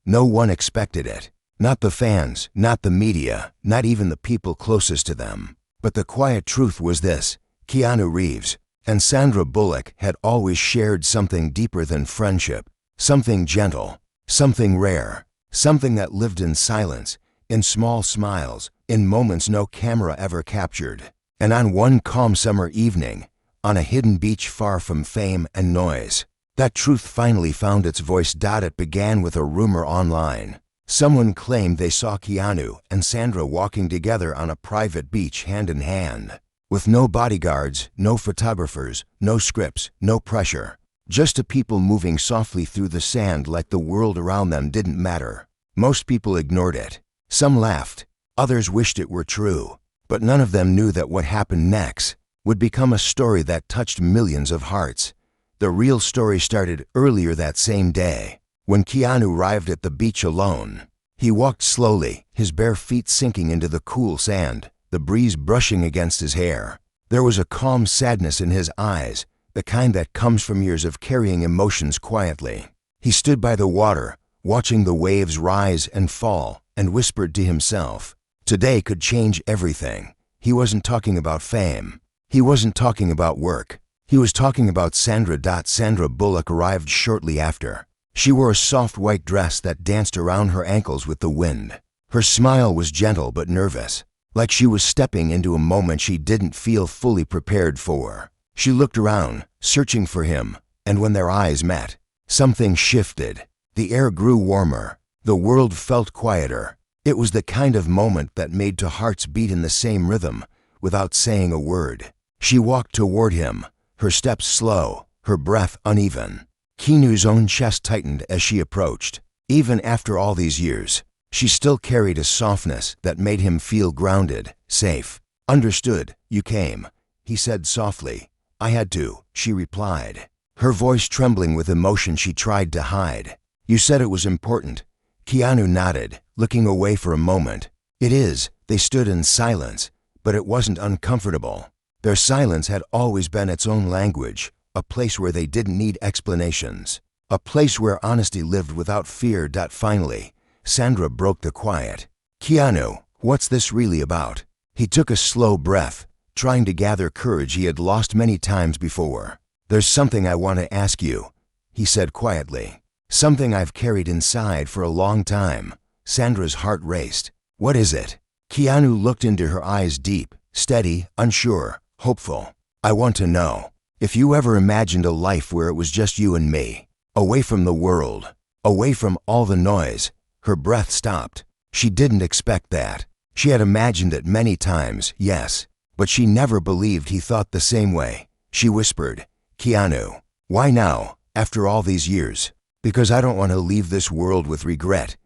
No one expected it. Not the fans, not the media, not even the people closest to them. But the quiet truth was this: Keanu Reeves and Sandra Bullock had always shared something deeper than friendship, something gentle, something rare, something that lived in silence, in small smiles, in moments no camera ever captured. And on one calm summer evening, on a hidden beach far from fame and noise, that truth finally found its voice. It began with a rumor online. Someone claimed they saw Keanu and Sandra walking together on a private beach hand in hand, with no bodyguards, no photographers, no scripts, no pressure, just a people moving softly through the sand like the world around them didn't matter. Most people ignored it. Some laughed, others wished it were true, but none of them knew that what happened next would become a story that touched millions of hearts. The real story started earlier that same day, when Keanu arrived at the beach alone. He walked slowly, his bare feet sinking into the cool sand, the breeze brushing against his hair. There was a calm sadness in his eyes, the kind that comes from years of carrying emotions quietly. He stood by the water, watching the waves rise and fall, and whispered to himself, today could change everything. He wasn't talking about fame. He wasn't talking about work. He was talking about Sandra. Sandra Bullock arrived shortly after. She wore a soft white dress that danced around her ankles with the wind. Her smile was gentle but nervous, like she was stepping into a moment she didn't feel fully prepared for. She looked around, searching for him, and when their eyes met, something shifted. The air grew warmer. The world felt quieter. It was the kind of moment that made two hearts beat in the same rhythm, without saying a word. She walked toward him, her steps slow, her breath uneven. Keanu's own chest tightened as she approached. Even after all these years, she still carried a softness that made him feel grounded, safe. Understood, you came, he said softly. I had to, she replied, her voice trembling with emotion she tried to hide. You said it was important. Keanu nodded, looking away for a moment. It is. They stood in silence, but it wasn't uncomfortable. Their silence had always been its own language, a place where they didn't need explanations, a place where honesty lived without fear. Finally, Sandra broke the quiet. Keanu, what's this really about? He took a slow breath, trying to gather courage he had lost many times before. There's something I want to ask you, he said quietly. Something I've carried inside for a long time. Sandra's heart raced. What is it? Keanu looked into her eyes deep, steady, unsure, hopeful. I want to know. If you ever imagined a life where it was just you and me, away from the world, away from all the noise. Her breath stopped. She didn't expect that. She had imagined it many times, yes, but she never believed he thought the same way. She whispered, Keanu, why now, after all these years? Because I don't want to leave this world with regret,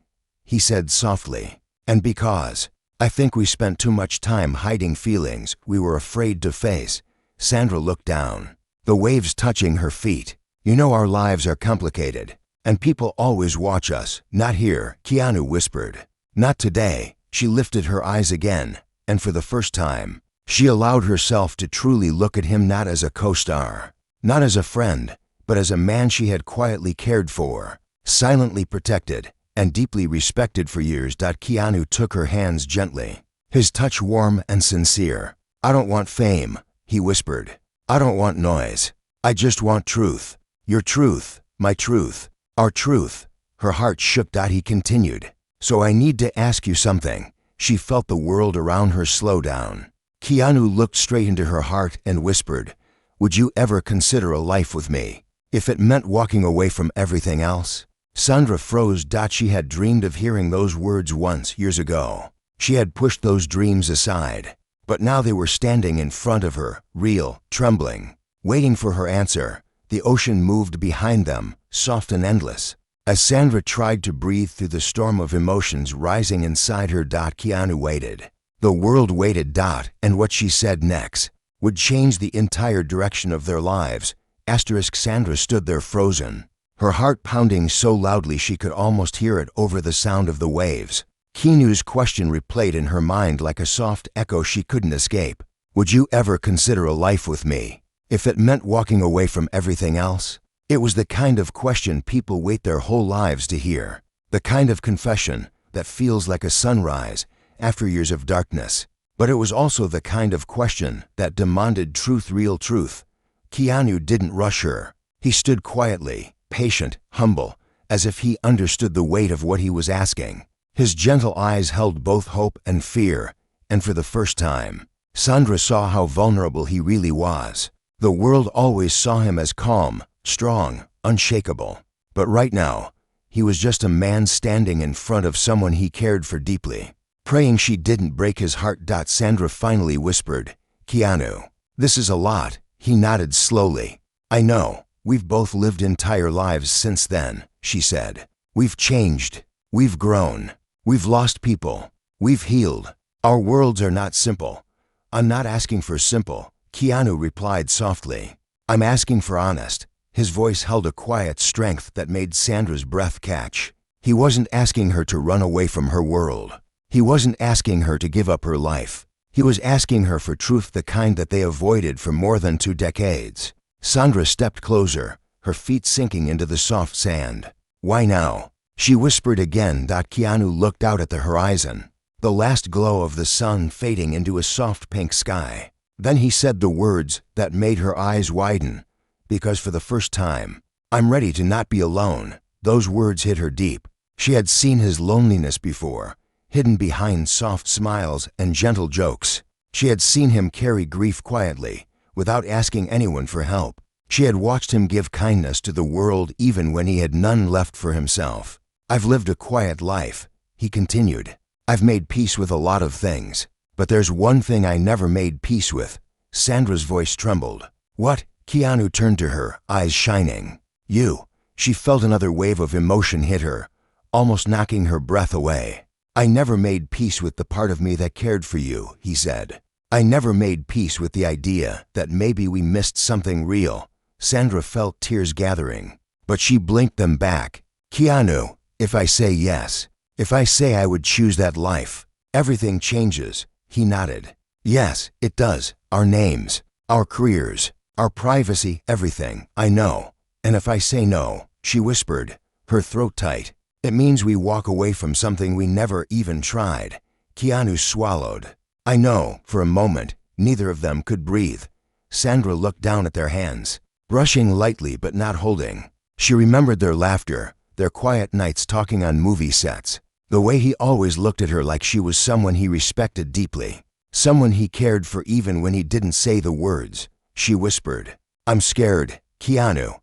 he said softly. And because I think we spent too much time hiding feelings we were afraid to face. Sandra looked down, the waves touching her feet. You know our lives are complicated, and people always watch us. Not here, Keanu whispered. Not today. She lifted her eyes again, and for the first time, she allowed herself to truly look at him, not as a co-star, not as a friend, but as a man she had quietly cared for, silently protected, and deeply respected for years. Keanu took her hands gently, his touch warm and sincere. I don't want fame, he whispered. I don't want noise. I just want truth. Your truth, my truth, our truth. Her heart shook. He continued. So I need to ask you something. She felt the world around her slow down. Keanu looked straight into her heart and whispered, would you ever consider a life with me, if it meant walking away from everything else? Sandra froze. She had dreamed of hearing those words once, years ago. She had pushed those dreams aside, but now they were standing in front of her, real, trembling, waiting for her answer. The ocean moved behind them, soft and endless. As Sandra tried to breathe through the storm of emotions rising inside her, Keanu waited. The world waited. And what she said next would change the entire direction of their lives. Sandra stood there frozen, her heart pounding so loudly she could almost hear it over the sound of the waves. Keanu's question replayed in her mind like a soft echo she couldn't escape. Would you ever consider a life with me, if it meant walking away from everything else? It was the kind of question people wait their whole lives to hear. The kind of confession that feels like a sunrise after years of darkness. But it was also the kind of question that demanded truth, real truth. Keanu didn't rush her. He stood quietly, patient, humble, as if he understood the weight of what he was asking. His gentle eyes held both hope and fear, and for the first time, Sandra saw how vulnerable he really was. The world always saw him as calm, strong, unshakable. But right now, he was just a man standing in front of someone he cared for deeply. Praying she didn't break his heart. Sandra finally whispered, "Keanu, this is a lot." He nodded slowly. "I know, we've both lived entire lives since then," she said. "We've changed. We've grown. We've lost people. We've healed. Our worlds are not simple." "I'm not asking for simple," Keanu replied softly. "I'm asking for honest." His voice held a quiet strength that made Sandra's breath catch. He wasn't asking her to run away from her world. He wasn't asking her to give up her life. He was asking her for truth, the kind that they avoided for more than 2 decades. Sandra stepped closer, her feet sinking into the soft sand. "Why now?" she whispered again. Keanu looked out at the horizon, the last glow of the sun fading into a soft pink sky. Then he said the words that made her eyes widen. "Because for the first time, I'm ready to not be alone." Those words hit her deep. She had seen his loneliness before, hidden behind soft smiles and gentle jokes. She had seen him carry grief quietly, without asking anyone for help. She had watched him give kindness to the world even when he had none left for himself. "I've lived a quiet life," he continued. "I've made peace with a lot of things, but there's one thing I never made peace with." Sandra's voice trembled. "What?" Keanu turned to her, eyes shining. "You." She felt another wave of emotion hit her, almost knocking her breath away. "I never made peace with the part of me that cared for you," he said. "I never made peace with the idea that maybe we missed something real." Sandra felt tears gathering, but she blinked them back. "Keanu, if I say yes, if I say I would choose that life, everything changes." He nodded. "Yes, it does. Our names, our careers, our privacy, everything. I know. And if I say no," she whispered, her throat tight, "it means we walk away from something we never even tried." Keanu swallowed. "I know." For a moment, neither of them could breathe. Sandra looked down at their hands, brushing lightly but not holding. She remembered their laughter, their quiet nights talking on movie sets, the way he always looked at her like she was someone he respected deeply, someone he cared for even when he didn't say the words. She whispered, "I'm scared, Keanu."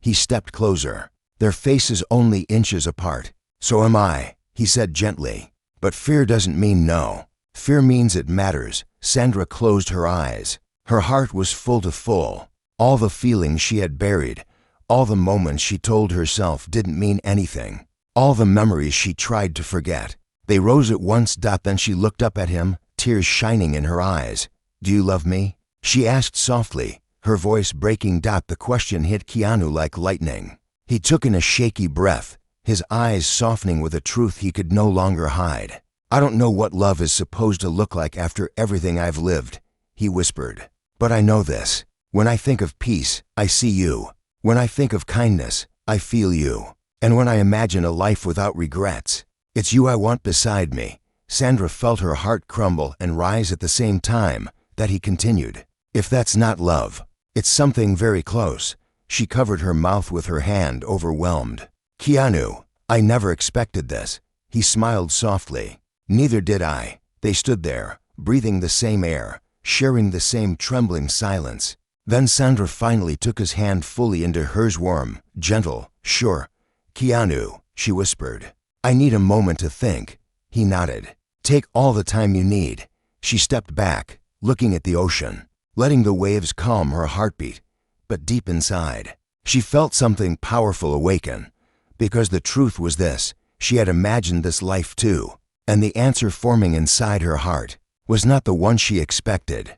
He stepped closer, their faces only inches apart. "So am I," he said gently. "But fear doesn't mean no. Fear means it matters." Sandra closed her eyes. Her heart was full to full. All the feelings she had buried, all the moments she told herself didn't mean anything, all the memories she tried to forget. They rose at once. Then she looked up at him, tears shining in her eyes. "Do you love me?" she asked softly, her voice breaking. The question hit Keanu like lightning. He took in a shaky breath, his eyes softening with a truth he could no longer hide. "I don't know what love is supposed to look like after everything I've lived," he whispered. "But I know this. When I think of peace, I see you. When I think of kindness, I feel you. And when I imagine a life without regrets, it's you I want beside me." Sandra felt her heart crumble and rise at the same time that he continued. "If that's not love, it's something very close." She covered her mouth with her hand, overwhelmed. "Keanu, I never expected this." He smiled softly. "Neither did I." They stood there, breathing the same air, sharing the same trembling silence. Then Sandra finally took his hand fully into hers, warm, gentle. "Sure, Keanu," she whispered. "I need a moment to think." He nodded. "Take all the time you need." She stepped back, looking at the ocean, letting the waves calm her heartbeat. But deep inside, she felt something powerful awaken, because the truth was this: she had imagined this life too, and the answer forming inside her heart was not the one she expected.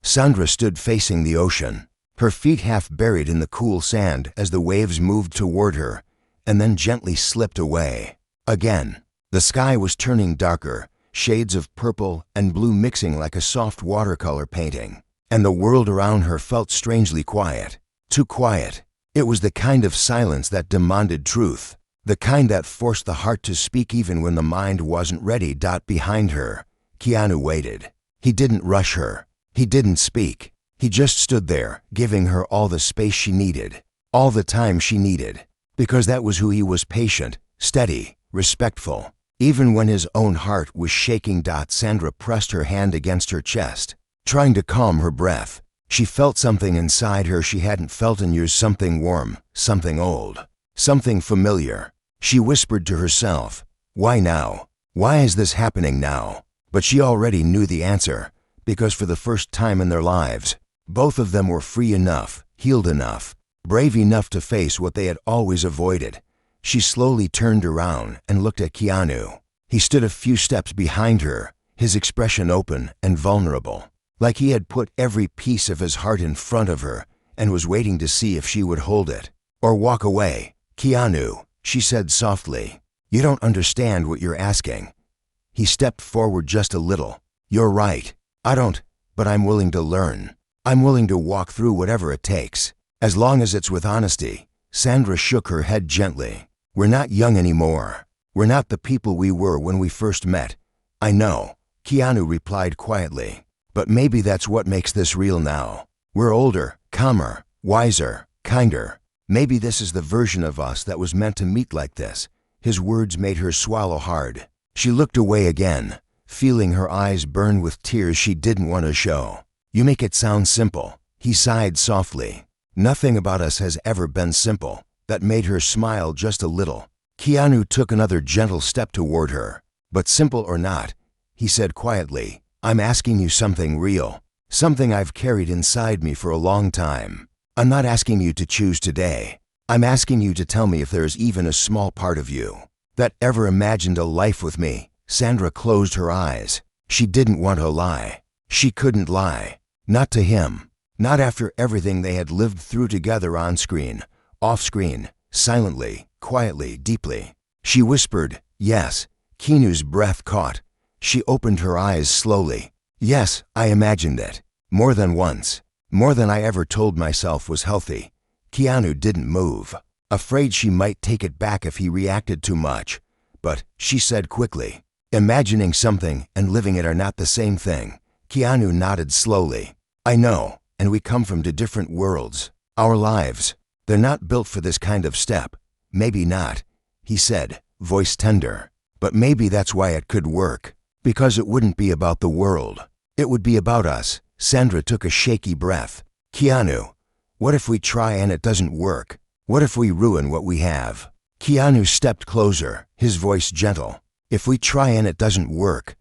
Sandra stood facing the ocean, her feet half buried in the cool sand as the waves moved toward her and then gently slipped away. Again, the sky was turning darker, shades of purple and blue mixing like a soft watercolor painting, and the world around her felt strangely quiet. Too quiet. It was the kind of silence that demanded truth. The kind that forced the heart to speak even when the mind wasn't ready. Behind her, Keanu waited. He didn't rush her. He didn't speak. He just stood there, giving her all the space she needed, all the time she needed. Because that was who he was: patient, steady, respectful. Even when his own heart was shaking. Sandra pressed her hand against her chest, trying to calm her breath. She felt something inside her she hadn't felt in years, something warm, something old, something familiar. She whispered to herself, "Why now? Why is this happening now?" But she already knew the answer, because for the first time in their lives, both of them were free enough, healed enough, brave enough to face what they had always avoided. She slowly turned around and looked at Keanu. He stood a few steps behind her, his expression open and vulnerable, like he had put every piece of his heart in front of her and was waiting to see if she would hold it or walk away. "Keanu," she said softly, "you don't understand what you're asking." He stepped forward just a little. "You're right. I don't, but I'm willing to learn. I'm willing to walk through whatever it takes, as long as it's with honesty." Sandra shook her head gently. "We're not young anymore. We're not the people we were when we first met." "I know," Keanu replied quietly, "but maybe that's what makes this real now. We're older, calmer, wiser, kinder. Maybe this is the version of us that was meant to meet like this." His words made her swallow hard. She looked away again, feeling her eyes burn with tears she didn't want to show. "You make it sound simple," he sighed softly. "Nothing about us has ever been simple." That made her smile just a little. Keanu took another gentle step toward her. "But simple or not," he said quietly, "I'm asking you something real, something I've carried inside me for a long time. I'm not asking you to choose today. I'm asking you to tell me if there's even a small part of you that ever imagined a life with me." Sandra closed her eyes. She didn't want to lie. She couldn't lie. Not to him. Not after everything they had lived through together, on screen, off screen, silently, quietly, deeply. She whispered, "Yes." Keanu's breath caught. She opened her eyes slowly. "Yes, I imagined it. More than once. More than I ever told myself was healthy." Keanu didn't move, afraid she might take it back if he reacted too much. But she said quickly, "Imagining something and living it are not the same thing." Keanu nodded slowly. "I know, and we come from two different worlds. Our lives, they're not built for this kind of step." "Maybe not," he said, voice tender. "But maybe that's why it could work. Because it wouldn't be about the world. It would be about us." Sandra took a shaky breath. "Keanu, what if we try and it doesn't work? What if we ruin what we have?" Keanu stepped closer, his voice gentle. "If we try and it doesn't work,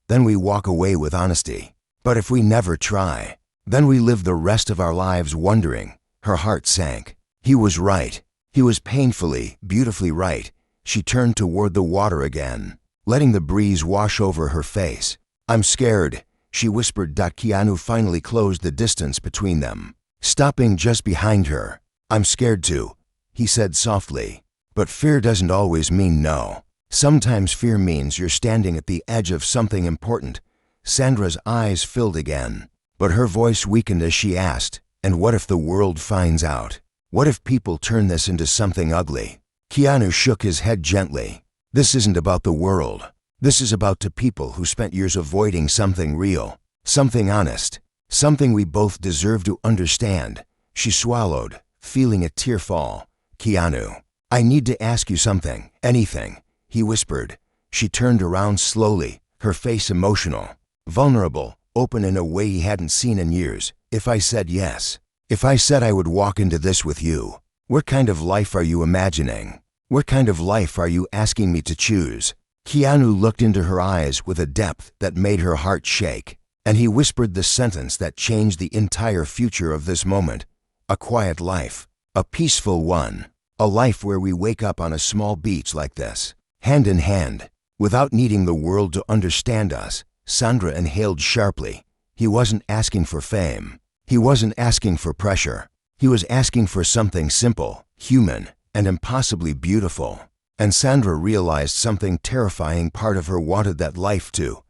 then we walk away with honesty. But if we never try, then we live the rest of our lives wondering." Her heart sank. He was right. He was painfully, beautifully right. She turned toward the water again, letting the breeze wash over her face. "I'm scared," she whispered. Keanu finally closed the distance between them, stopping just behind her. "I'm scared too," he said softly. "But fear doesn't always mean no. Sometimes fear means you're standing at the edge of something important." Sandra's eyes filled again, but her voice weakened as she asked, "And what if the world finds out? What if people turn this into something ugly?" Keanu shook his head gently. "This isn't about the world. This is about two people who spent years avoiding something real, something honest, something we both deserve to understand." She swallowed, feeling a tear fall. "Keanu, I need to ask you something, anything," he whispered. She turned around slowly, her face emotional, vulnerable, open in a way he hadn't seen in years. "If I said yes, if I said I would walk into this with you, what kind of life are you imagining? What kind of life are you asking me to choose?" Keanu looked into her eyes with a depth that made her heart shake, and he whispered the sentence that changed the entire future of this moment. "A quiet life, a peaceful one, a life where we wake up on a small beach like this, hand in hand, without needing the world to understand us." Sandra inhaled sharply. He wasn't asking for fame. He wasn't asking for pressure. He was asking for something simple, human, and impossibly beautiful. And Sandra realized something terrifying. Part of her wanted that life too.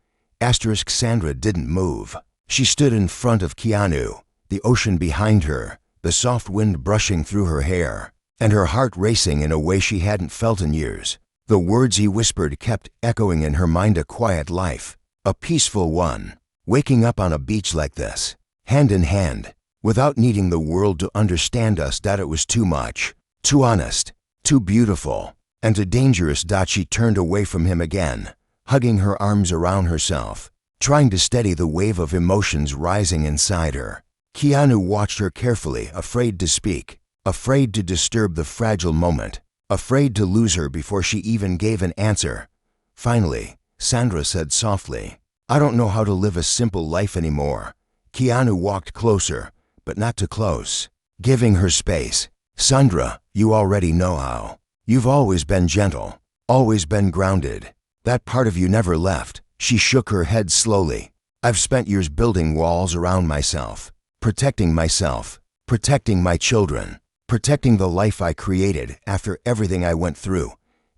Sandra didn't move. She stood in front of Keanu, the ocean behind her, the soft wind brushing through her hair. and her heart racing in a way she hadn't felt in years. The words he whispered kept echoing in her mind: a quiet life, a peaceful one, waking up on a beach like this, hand in hand, without needing the world to understand us. That it was too much, too honest, too beautiful, and too dangerous. She turned away from him again, hugging her arms around herself, trying to steady the wave of emotions rising inside her. Keanu watched her carefully, afraid to speak, afraid to disturb the fragile moment, afraid to lose her before she even gave an answer. Finally, Sandra said softly, "I don't know how to live a simple life anymore." Keanu walked closer, but not too close, giving her space. "Sandra, you already know how. You've always been gentle, always been grounded. That part of you never left." She shook her head slowly. "I've spent years building walls around myself, protecting myself, protecting my children, protecting the life I created after everything I went through."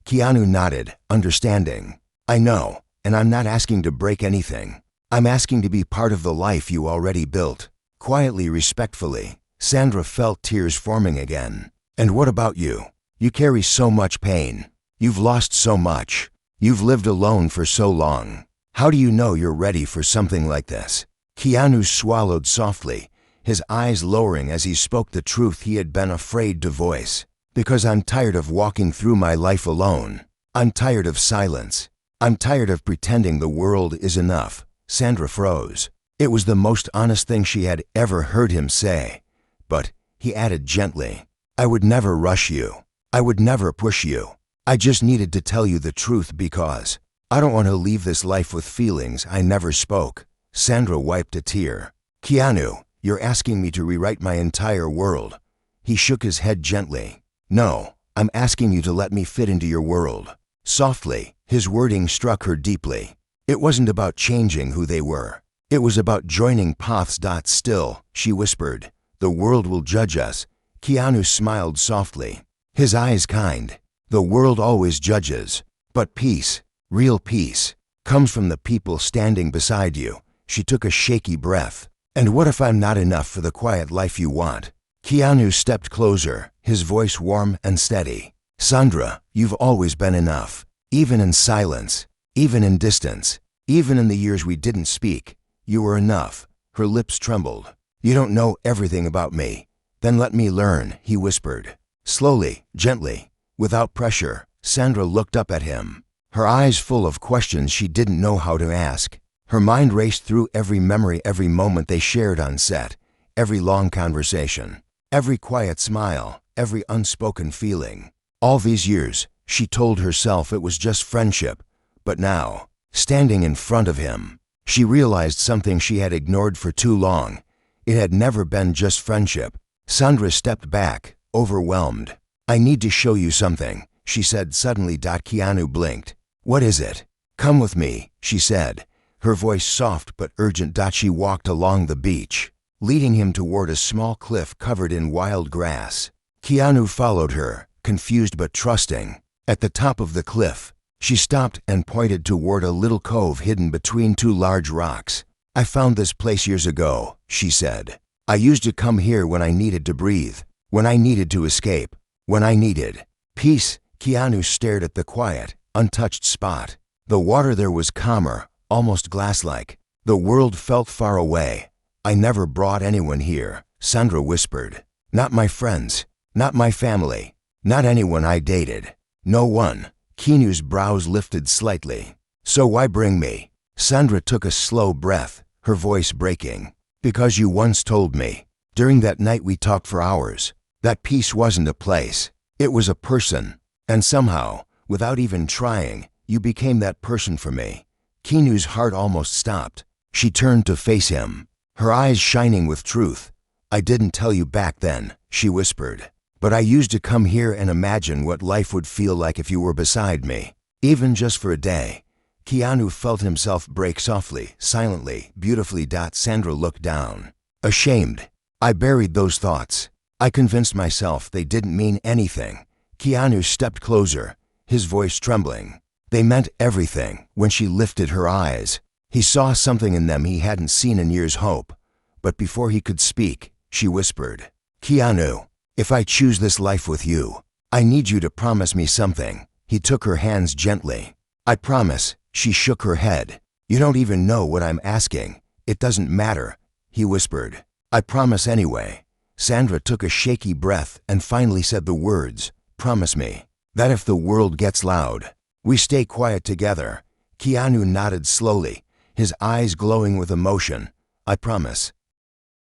Keanu nodded, understanding. "I know, and I'm not asking to break anything. I'm asking to be part of the life you already built." Quietly, respectfully, Sandra felt tears forming again. "And what about you? You carry so much pain. You've lost so much. You've lived alone for so long. How do you know you're ready for something like this?" Keanu swallowed softly, his eyes lowering as he spoke the truth he had been afraid to voice. "Because I'm tired of walking through my life alone. I'm tired of silence. I'm tired of pretending the world is enough." Sandra froze. It was the most honest thing she had ever heard him say. But he added gently, "I would never rush you. I would never push you. I just needed to tell you the truth because I don't want to leave this life with feelings I never spoke." Sandra wiped a tear. "Keanu, you're asking me to rewrite my entire world." He shook his head gently. "No, I'm asking you to let me fit into your world." Softly, his wording struck her deeply. It wasn't about changing who they were. It was about joining paths. "Still," she whispered, "the world will judge us." Keanu smiled softly, his eyes kind. "The world always judges, but peace, real peace, comes from the people standing beside you." She took a shaky breath. "And what if I'm not enough for the quiet life you want?" Keanu stepped closer, his voice warm and steady. "Sandra, you've always been enough. Even in silence, even in distance, even in the years we didn't speak, you were enough." Her lips trembled. "You don't know everything about me. Then let me learn," he whispered. Slowly, gently, without pressure, Sandra looked up at him, her eyes full of questions she didn't know how to ask. Her mind raced through every memory, every moment they shared on set, every long conversation, every quiet smile, every unspoken feeling. All these years, she told herself it was just friendship, but now, standing in front of him, she realized something she had ignored for too long. It had never been just friendship. Sandra stepped back, overwhelmed. "I need to show you something," she said suddenly. Keanu blinked. "What is it?" "Come with me," she said, her voice soft but urgent. She walked along the beach, leading him toward a small cliff covered in wild grass. Keanu followed her, confused but trusting. At the top of the cliff, she stopped and pointed toward a little cove hidden between two large rocks. "I found this place years ago," she said. "I used to come here when I needed to breathe, when I needed to escape, when I needed peace." Keanu stared at the quiet, untouched spot. The water there was calmer, almost glass-like. The world felt far away. "I never brought anyone here," Sandra whispered. "Not my friends, not my family, not anyone I dated. No one." Keanu's brows lifted slightly. "So why bring me?" Sandra took a slow breath, her voice breaking. "Because you once told me, during that night we talked for hours, that peace wasn't a place, it was a person. And somehow, without even trying, you became that person for me." Keanu's heart almost stopped. She turned to face him, her eyes shining with truth. "I didn't tell you back then," she whispered, "but I used to come here and imagine what life would feel like if you were beside me, even just for a day." Keanu felt himself break softly, silently, beautifully. Sandra looked down, ashamed. "I buried those thoughts. I convinced myself they didn't mean anything." Keanu stepped closer, his voice trembling. They meant everything. When she lifted her eyes, he saw something in them he hadn't seen in years. Hope. But before he could speak, she whispered, "Keanu, If I choose this life with you, I need you to promise me something. He took her hands gently. I promise. She shook her head. You don't even know what I'm asking. It doesn't matter, he whispered. I promise anyway. Sandra took a shaky breath and finally said the words, promise me, that if the world gets loud, we stay quiet together. Keanu nodded slowly, his eyes glowing with emotion. I promise.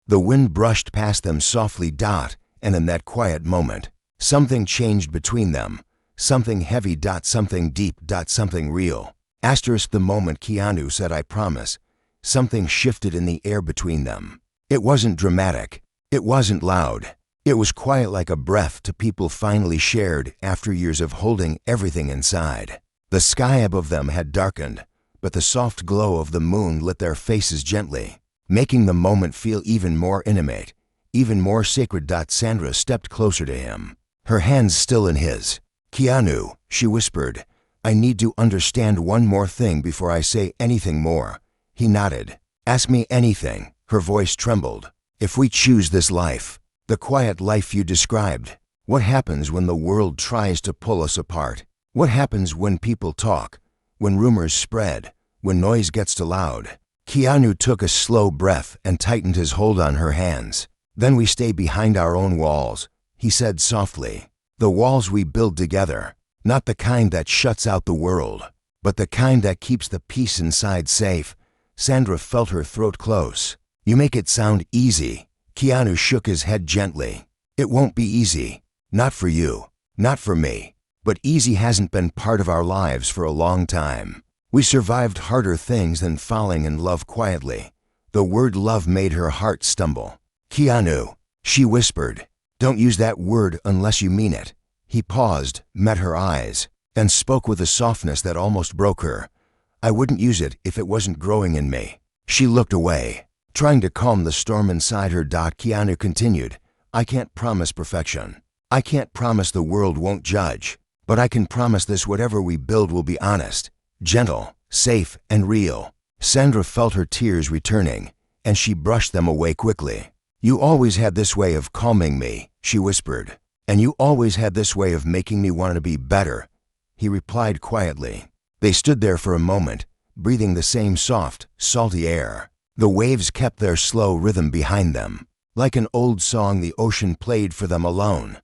The wind brushed past them softly, and in that quiet moment, something changed between them. Something heavy, something deep, something real. The moment Keanu said I promise, something shifted in the air between them. It wasn't dramatic. It wasn't loud. It was quiet, like a breath to people finally shared after years of holding everything inside. The sky above them had darkened, but the soft glow of the moon lit their faces gently, making the moment feel even more intimate, even more sacred. Sandra stepped closer to him, her hands still in his. Keanu, she whispered, I need to understand one more thing before I say anything more. He nodded. Ask me anything. Her voice trembled. If we choose this life, the quiet life you described, what happens when the world tries to pull us apart? What happens when people talk, when rumors spread, when noise gets too loud? Keanu took a slow breath and tightened his hold on her hands. Then we stay behind our own walls, he said softly. The walls we build together, not the kind that shuts out the world, but the kind that keeps the peace inside safe. Sandra felt her throat close. You make it sound easy. Keanu shook his head gently. It won't be easy. Not for you. Not for me. But easy hasn't been part of our lives for a long time. We survived harder things than falling in love quietly. The word love made her heart stumble. Keanu, she whispered, don't use that word unless you mean it. He paused, met her eyes, and spoke with a softness that almost broke her. I wouldn't use it if it wasn't growing in me. She looked away, trying to calm the storm inside her. Keanu continued, I can't promise perfection. I can't promise the world won't judge. But I can promise this: whatever we build will be honest, gentle, safe, and real. Sandra felt her tears returning, and she brushed them away quickly. You always had this way of calming me, she whispered. And you always had this way of making me want to be better, he replied quietly. They stood there for a moment, breathing the same soft, salty air. The waves kept their slow rhythm behind them. Like an old song, the ocean played for them alone.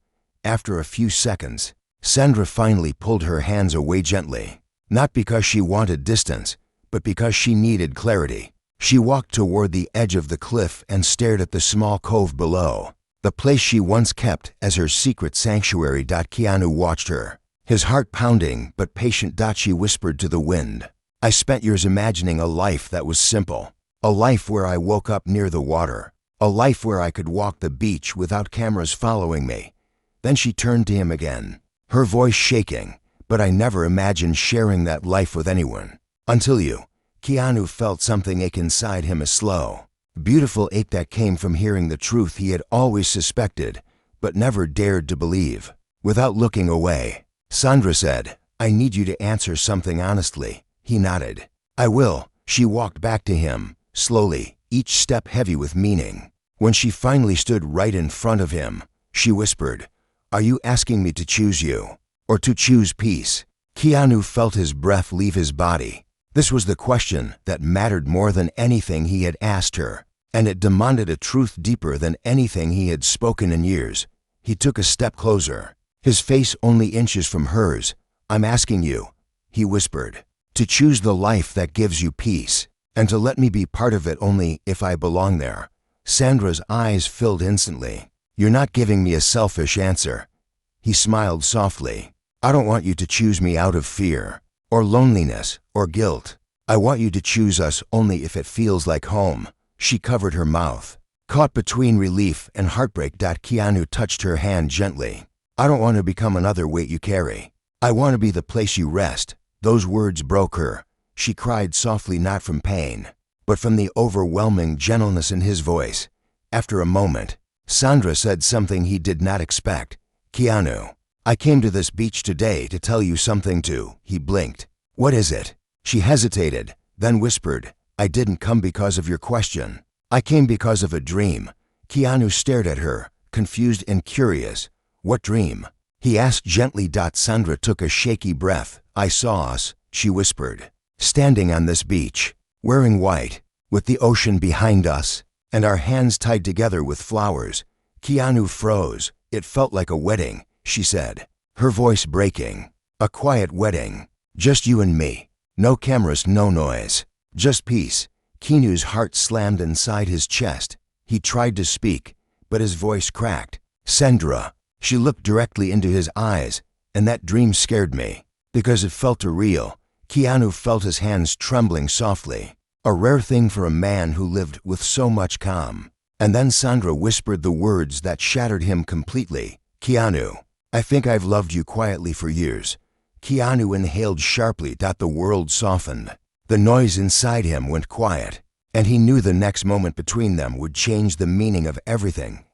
After a few seconds, Sandra finally pulled her hands away gently, not because she wanted distance, but because she needed clarity. She walked toward the edge of the cliff and stared at the small cove below, the place she once kept as her secret sanctuary. Keanu watched her, his heart pounding but patient. She whispered to the wind, I spent years imagining a life that was simple, a life where I woke up near the water, a life where I could walk the beach without cameras following me. Then she turned to him again, her voice shaking, but I never imagined sharing that life with anyone. Until you. Keanu felt something ache inside him, a slow, beautiful ache that came from hearing the truth he had always suspected, but never dared to believe. Without looking away, Sandra said, I need you to answer something honestly. He nodded. I will. She walked back to him, slowly, each step heavy with meaning. When she finally stood right in front of him, she whispered, Are you asking me to choose you, or to choose peace? Keanu felt his breath leave his body. This was the question that mattered more than anything he had asked her, and it demanded a truth deeper than anything he had spoken in years. He took a step closer, his face only inches from hers. I'm asking you, he whispered, to choose the life that gives you peace, and to let me be part of it only if I belong there. Sandra's eyes filled instantly. You're not giving me a selfish answer. He smiled softly. I don't want you to choose me out of fear, or loneliness, or guilt. I want you to choose us only if it feels like home. She covered her mouth, caught between relief and heartbreak. Keanu touched her hand gently. I don't want to become another weight you carry. I want to be the place you rest. Those words broke her. She cried softly, not from pain, but from the overwhelming gentleness in his voice. After a moment, Sandra said something he did not expect. Keanu, I came to this beach today to tell you something too. He blinked. What is it? She hesitated, then whispered, I didn't come because of your question. I came because of a dream. Keanu stared at her, confused and curious. What dream? He asked gently. Sandra took a shaky breath. I saw us, she whispered, standing on this beach, wearing white, with the ocean behind us, and our hands tied together with flowers. Keanu froze. It felt like a wedding, she said, her voice breaking. A quiet wedding. Just you and me. No cameras, no noise. Just peace. Keanu's heart slammed inside his chest. He tried to speak, but his voice cracked. Sandra. She looked directly into his eyes, and that dream scared me, because it felt too real. Keanu felt his hands trembling softly, a rare thing for a man who lived with so much calm. And then Sandra whispered the words that shattered him completely. Keanu, I think I've loved you quietly for years. Keanu inhaled sharply. The world softened. The noise inside him went quiet, and he knew the next moment between them would change the meaning of everything.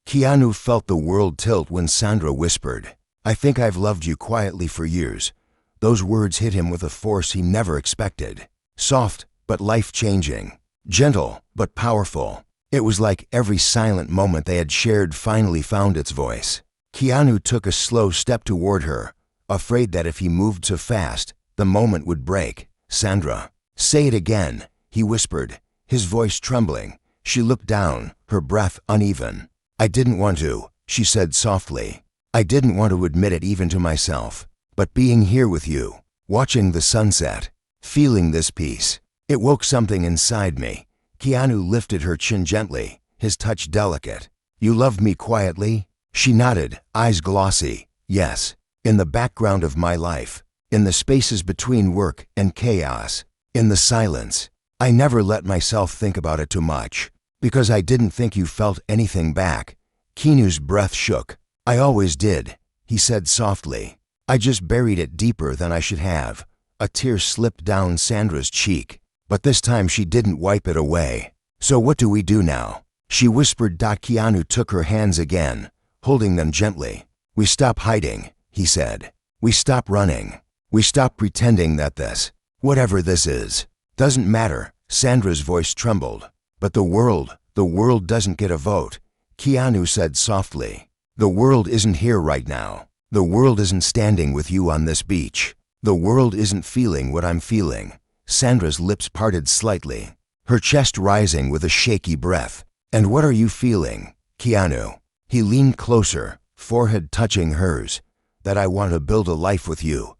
Keanu felt the world tilt when Sandra whispered, I think I've loved you quietly for years. Those words hit him with a force he never expected. Soft, but life-changing. Gentle, but powerful. It was like every silent moment they had shared finally found its voice. Keanu took a slow step toward her, afraid that if he moved too fast, the moment would break. Sandra, say it again, he whispered, his voice trembling. She looked down, her breath uneven. I didn't want to, she said softly. I didn't want to admit it even to myself. But being here with you, watching the sunset, feeling this peace, it woke something inside me. Keanu lifted her chin gently, his touch delicate. You love me quietly? She nodded, eyes glossy. Yes, in the background of my life, in the spaces between work and chaos, in the silence. I never let myself think about it too much, because I didn't think you felt anything back. Keanu's breath shook. I always did, he said softly. I just buried it deeper than I should have. A tear slipped down Sandra's cheek, but this time she didn't wipe it away. So what do we do now? She whispered. Keanu took her hands again, holding them gently. We stop hiding, he said. We stop running. We stop pretending that this, whatever this is, doesn't matter. Sandra's voice trembled. But the world doesn't get a vote, Keanu said softly. The world isn't here right now. The world isn't standing with you on this beach. The world isn't feeling what I'm feeling. Sandra's lips parted slightly, her chest rising with a shaky breath. And what are you feeling, Keanu? He leaned closer, forehead touching hers. That I want to build a life with you,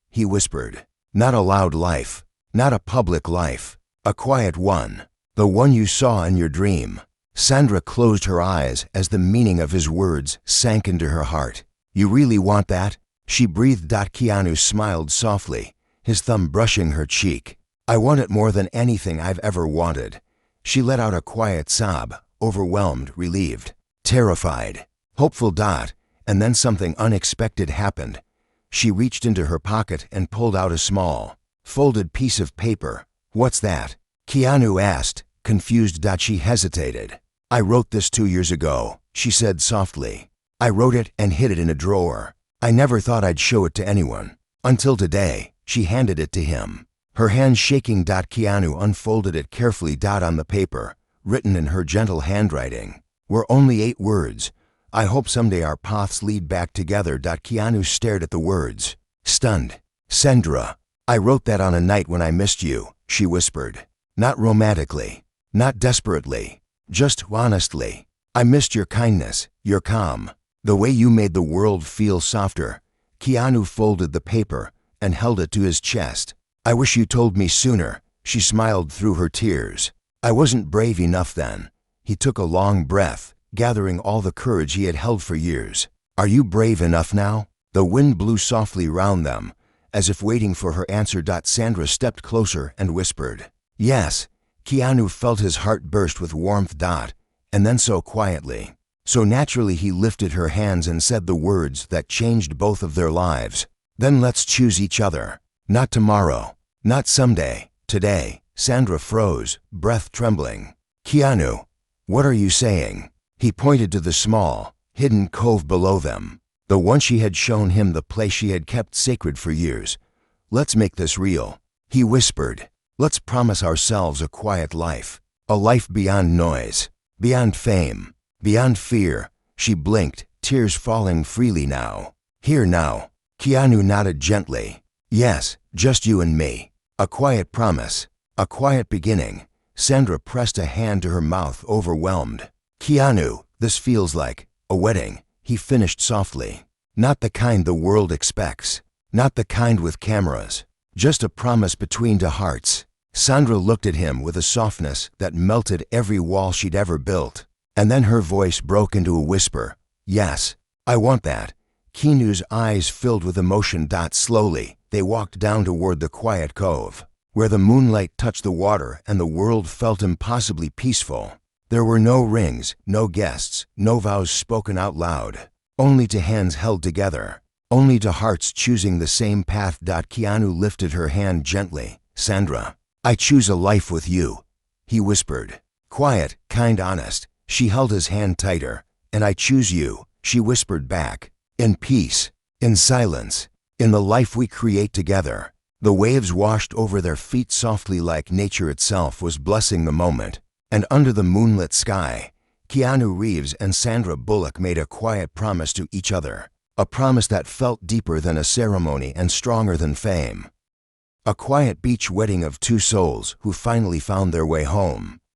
he whispered. Not a loud life, not a public life, a quiet one. The one you saw in your dream. Sandra closed her eyes as the meaning of his words sank into her heart. You really want that? She breathed. Keanu smiled softly, his thumb brushing her cheek. I want it more than anything I've ever wanted. She let out a quiet sob, overwhelmed, relieved, terrified, hopeful. And then something unexpected happened. She reached into her pocket and pulled out a small, folded piece of paper. What's that? Keanu asked, confused. She hesitated. I wrote this 2 years ago, she said softly. I wrote it and hid it in a drawer. I never thought I'd show it to anyone. Until today. She handed it to him, her hand shaking. Keanu unfolded it carefully. On the paper, written in her gentle handwriting, were only 8 words. I hope someday our paths lead back together. Keanu stared at the words, stunned. Sandra, I wrote that on a night when I missed you, she whispered. Not romantically, not desperately, just honestly. I missed your kindness, your calm, the way you made the world feel softer. Keanu folded the paper and held it to his chest. I wish you told me sooner, she smiled through her tears. I wasn't brave enough then. He took a long breath, gathering all the courage he had held for years. Are you brave enough now? The wind blew softly round them, as if waiting for her answer. Sandra stepped closer and whispered, yes. Keanu felt his heart burst with warmth. And then so quietly, so naturally, he lifted her hands and said the words that changed both of their lives. Then let's choose each other. Not tomorrow, not someday, today. Sandra froze, breath trembling. Keanu, what are you saying? He pointed to the small, hidden cove below them, the one she had shown him, the place she had kept sacred for years. Let's make this real, he whispered. Let's promise ourselves a quiet life, a life beyond noise, beyond fame, Beyond fear, she blinked, tears falling freely now. Here now. Keanu nodded gently. Yes, just you and me. A quiet promise. A quiet beginning. Sandra pressed a hand to her mouth, overwhelmed. Keanu, this feels like a wedding, he finished softly. Not the kind the world expects. Not the kind with cameras. Just a promise between two hearts. Sandra looked at him with a softness that melted every wall she'd ever built. And then her voice broke into a whisper. Yes, I want that. Keanu's eyes filled with emotion. Slowly, they walked down toward the quiet cove, where the moonlight touched the water and the world felt impossibly peaceful. There were no rings, no guests, no vows spoken out loud. Only to hands held together. Only to hearts choosing the same path. Keanu lifted her hand gently. Sandra, I choose a life with you, he whispered. Quiet, kind, honest. She held his hand tighter. And I choose you, she whispered back. In peace, in silence, in the life we create together. The waves washed over their feet softly like nature itself was blessing the moment. And under the moonlit sky, Keanu Reeves and Sandra Bullock made a quiet promise to each other. A promise that felt deeper than a ceremony and stronger than fame. A quiet beach wedding of two souls who finally found their way home.